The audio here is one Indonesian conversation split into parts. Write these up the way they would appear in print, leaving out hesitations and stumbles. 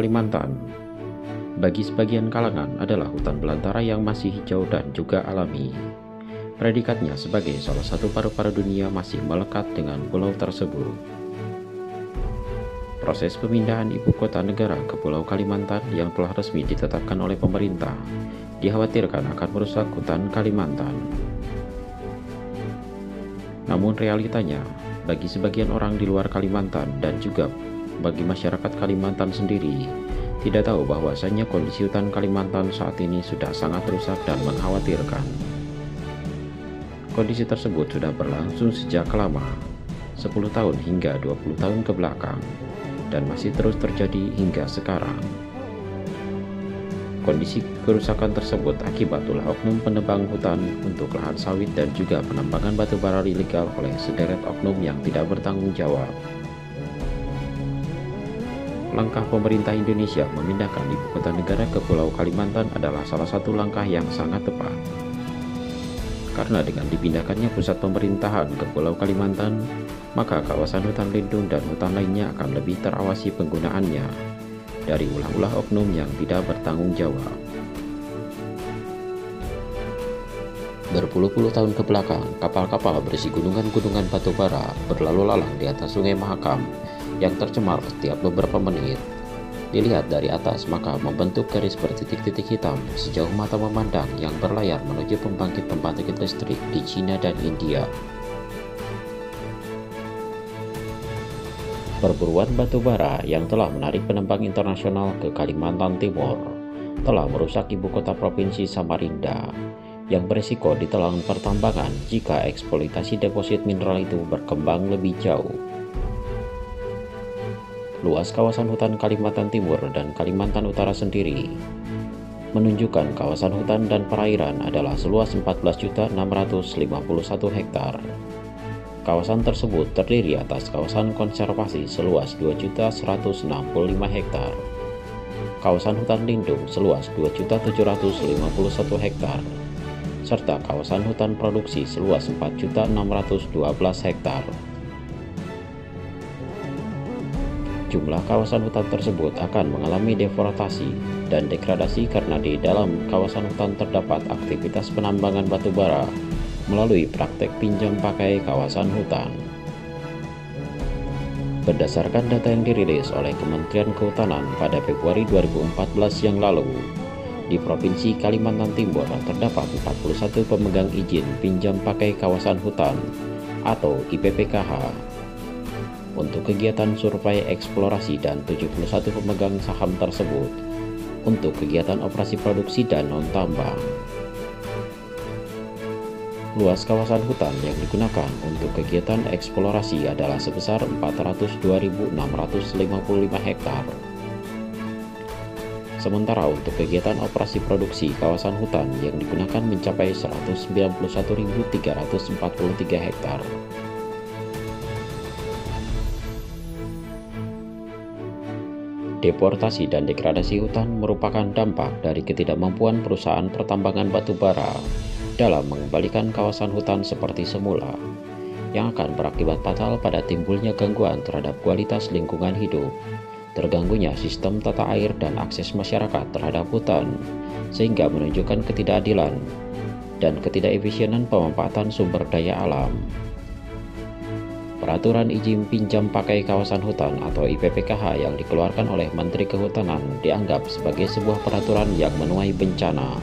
Kalimantan bagi sebagian kalangan adalah hutan belantara yang masih hijau dan juga alami. Predikatnya sebagai salah satu paru-paru dunia masih melekat dengan pulau tersebut. Proses pemindahan ibu kota negara ke Pulau Kalimantan yang telah resmi ditetapkan oleh pemerintah dikhawatirkan akan merusak hutan Kalimantan. Namun realitanya, bagi sebagian orang di luar Kalimantan dan juga bagi masyarakat Kalimantan sendiri, tidak tahu bahwasanya kondisi hutan Kalimantan saat ini sudah sangat rusak dan mengkhawatirkan. Kondisi tersebut sudah berlangsung sejak lama, 10 tahun hingga 20 tahun ke belakang, dan masih terus terjadi hingga sekarang. Kondisi kerusakan tersebut akibat ulah oknum penebang hutan untuk lahan sawit dan juga penambangan batu bara ilegal oleh sederet oknum yang tidak bertanggung jawab. Langkah pemerintah Indonesia memindahkan ibu kota negara ke Pulau Kalimantan adalah salah satu langkah yang sangat tepat. Karena dengan dipindahkannya pusat pemerintahan ke Pulau Kalimantan, maka kawasan hutan lindung dan hutan lainnya akan lebih terawasi penggunaannya dari ulah-ulah oknum yang tidak bertanggung jawab. Berpuluh-puluh tahun ke belakang, kapal-kapal berisi gunungan-gunungan batu bara berlalu lalang di atas Sungai Mahakam yang tercemar setiap beberapa menit. Dilihat dari atas maka membentuk garis bertitik-titik hitam sejauh mata memandang yang berlayar menuju pembangkit listrik di Cina dan India. Perburuan batu bara yang telah menarik penambang internasional ke Kalimantan Timur telah merusak ibu kota provinsi Samarinda yang berisiko ditelan pertambangan jika eksploitasi deposit mineral itu berkembang lebih jauh. Luas kawasan hutan Kalimantan Timur dan Kalimantan Utara sendiri menunjukkan kawasan hutan dan perairan adalah seluas 14.651 hektar. Kawasan tersebut terdiri atas kawasan konservasi seluas 2.165 hektar, kawasan hutan lindung seluas 2.751 hektar, serta kawasan hutan produksi seluas 4.612 hektar. Jumlah kawasan hutan tersebut akan mengalami deforestasi dan degradasi karena di dalam kawasan hutan terdapat aktivitas penambangan batu bara melalui praktek pinjam pakai kawasan hutan. Berdasarkan data yang dirilis oleh Kementerian Kehutanan pada Februari 2014 yang lalu, di Provinsi Kalimantan Timur terdapat 41 pemegang izin pinjam pakai kawasan hutan atau IPPKH untuk kegiatan survei eksplorasi dan 71 pemegang saham tersebut untuk kegiatan operasi produksi dan non-tambang. Luas kawasan hutan yang digunakan untuk kegiatan eksplorasi adalah sebesar 402.655 hektar. Sementara untuk kegiatan operasi produksi kawasan hutan yang digunakan mencapai 191.343 hektar. Deforestasi dan degradasi hutan merupakan dampak dari ketidakmampuan perusahaan pertambangan batu bara dalam mengembalikan kawasan hutan seperti semula, yang akan berakibat fatal pada timbulnya gangguan terhadap kualitas lingkungan hidup, terganggunya sistem tata air dan akses masyarakat terhadap hutan, sehingga menunjukkan ketidakadilan dan ketidakefisienan pemanfaatan sumber daya alam. Peraturan izin pinjam pakai kawasan hutan atau IPPKH yang dikeluarkan oleh Menteri Kehutanan dianggap sebagai sebuah peraturan yang menuai bencana.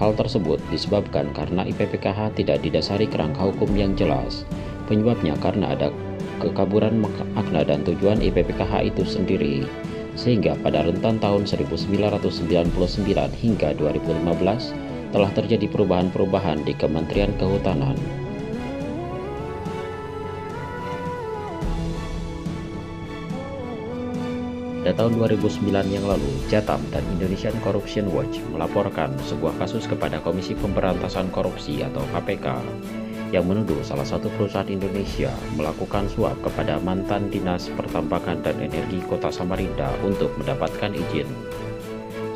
Hal tersebut disebabkan karena IPPKH tidak didasari kerangka hukum yang jelas. Penyebabnya karena ada kekaburan makna dan tujuan IPPKH itu sendiri, sehingga pada rentan tahun 1999 hingga 2015 telah terjadi perubahan-perubahan di Kementerian Kehutanan. Pada tahun 2009 yang lalu, Jatam dan Indonesian Corruption Watch melaporkan sebuah kasus kepada Komisi Pemberantasan Korupsi atau KPK yang menuduh salah satu perusahaan Indonesia melakukan suap kepada mantan Dinas Pertambangan dan Energi Kota Samarinda untuk mendapatkan izin.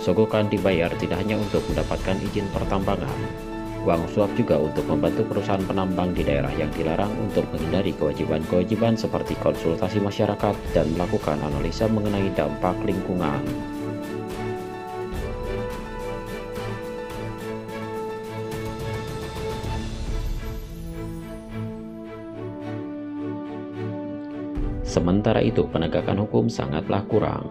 Sogokan dibayar tidak hanya untuk mendapatkan izin pertambangan, Uang suap juga untuk membantu perusahaan penambang di daerah yang dilarang untuk menghindari kewajiban-kewajiban seperti konsultasi masyarakat dan melakukan analisa mengenai dampak lingkungan. Sementara itu, penegakan hukum sangatlah kurang.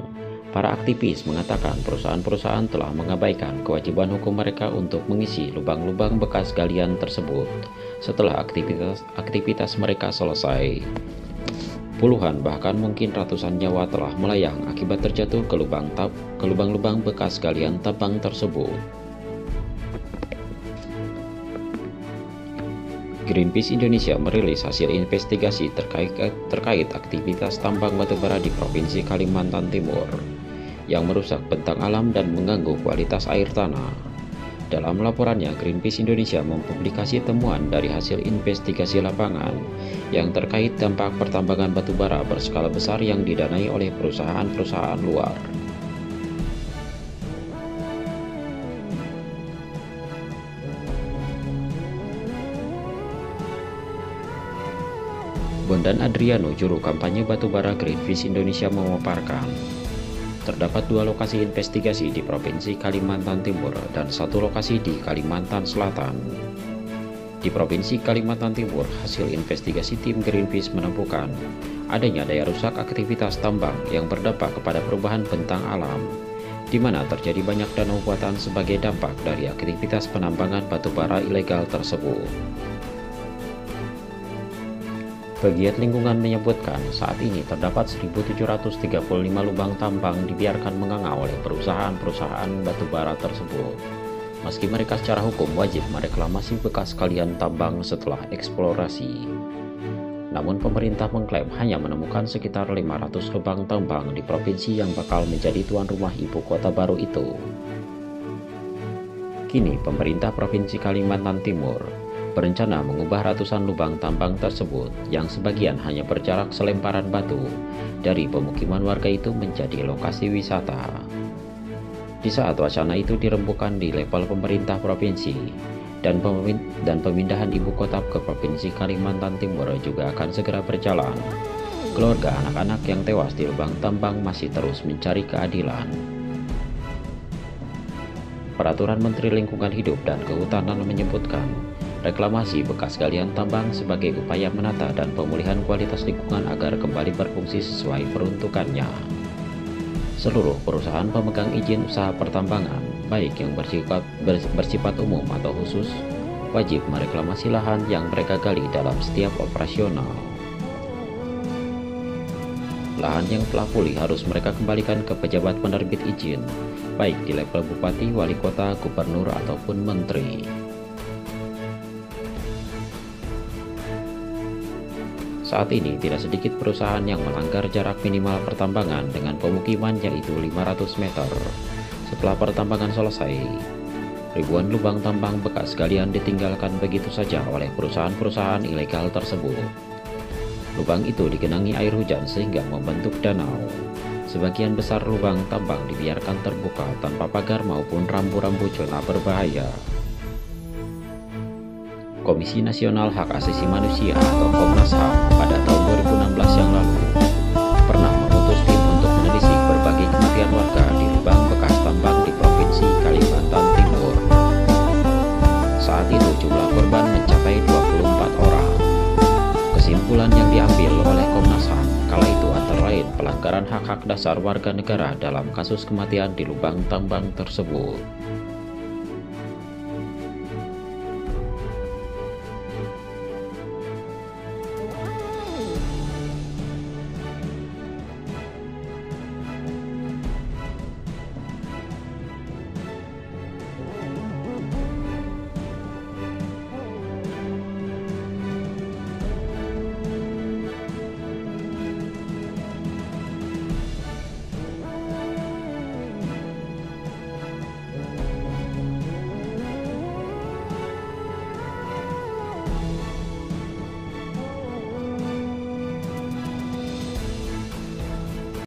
Para aktivis mengatakan perusahaan-perusahaan telah mengabaikan kewajiban hukum mereka untuk mengisi lubang-lubang bekas galian tersebut setelah aktivitas mereka selesai. Puluhan bahkan mungkin ratusan nyawa telah melayang akibat terjatuh ke lubang-lubang bekas galian tambang tersebut. Greenpeace Indonesia merilis hasil investigasi terkait aktivitas tambang batubara di Provinsi Kalimantan Timur yang merusak bentang alam dan mengganggu kualitas air tanah. Dalam laporannya, Greenpeace Indonesia mempublikasi temuan dari hasil investigasi lapangan yang terkait dampak pertambangan batubara berskala besar yang didanai oleh perusahaan-perusahaan luar. Bondan Adriano, juru kampanye batubara Greenpeace Indonesia, memaparkan, terdapat 2 lokasi investigasi di Provinsi Kalimantan Timur dan 1 lokasi di Kalimantan Selatan. Di Provinsi Kalimantan Timur, hasil investigasi tim Greenpeace menemukan adanya daya rusak aktivitas tambang yang berdampak kepada perubahan bentang alam, di mana terjadi banyak danau buatan sebagai dampak dari aktivitas penambangan batubara ilegal tersebut. Pegiat lingkungan menyebutkan saat ini terdapat 1.735 lubang tambang dibiarkan menganga oleh perusahaan-perusahaan batubara tersebut. Meski mereka secara hukum wajib mereklamasi bekas galian tambang setelah eksplorasi. Namun pemerintah mengklaim hanya menemukan sekitar 500 lubang tambang di provinsi yang bakal menjadi tuan rumah ibu kota baru itu. Kini pemerintah Provinsi Kalimantan Timur berencana mengubah ratusan lubang tambang tersebut yang sebagian hanya berjarak selemparan batu dari pemukiman warga itu menjadi lokasi wisata. Di saat wacana itu dirembukan di level pemerintah provinsi dan pemindahan ibu kota ke Provinsi Kalimantan Timur juga akan segera berjalan, keluarga anak-anak yang tewas di lubang tambang masih terus mencari keadilan. Peraturan Menteri Lingkungan Hidup dan Kehutanan menyebutkan reklamasi bekas galian tambang sebagai upaya menata dan pemulihan kualitas lingkungan agar kembali berfungsi sesuai peruntukannya. Seluruh perusahaan pemegang izin usaha pertambangan, baik yang bersifat umum atau khusus, wajib mereklamasi lahan yang mereka gali dalam setiap operasional. Lahan yang telah pulih harus mereka kembalikan ke pejabat penerbit izin, baik di level bupati, wali kota, gubernur, ataupun menteri. Saat ini tidak sedikit perusahaan yang melanggar jarak minimal pertambangan dengan pemukiman, yaitu 500 meter. Setelah pertambangan selesai, ribuan lubang tambang bekas galian ditinggalkan begitu saja oleh perusahaan-perusahaan ilegal tersebut. Lubang itu digenangi air hujan sehingga membentuk danau. Sebagian besar lubang tambang dibiarkan terbuka tanpa pagar maupun rambu-rambu zona berbahaya. Komisi Nasional Hak Asasi Manusia atau Komnas HAM pada tahun 2016 yang lalu pernah mengutus tim untuk menelisik berbagai kematian warga di lubang bekas tambang di Provinsi Kalimantan Timur. Saat itu jumlah korban mencapai 24 orang. Kesimpulan yang diambil oleh Komnas HAM kala itu antara lain pelanggaran hak-hak dasar warga negara dalam kasus kematian di lubang tambang tersebut.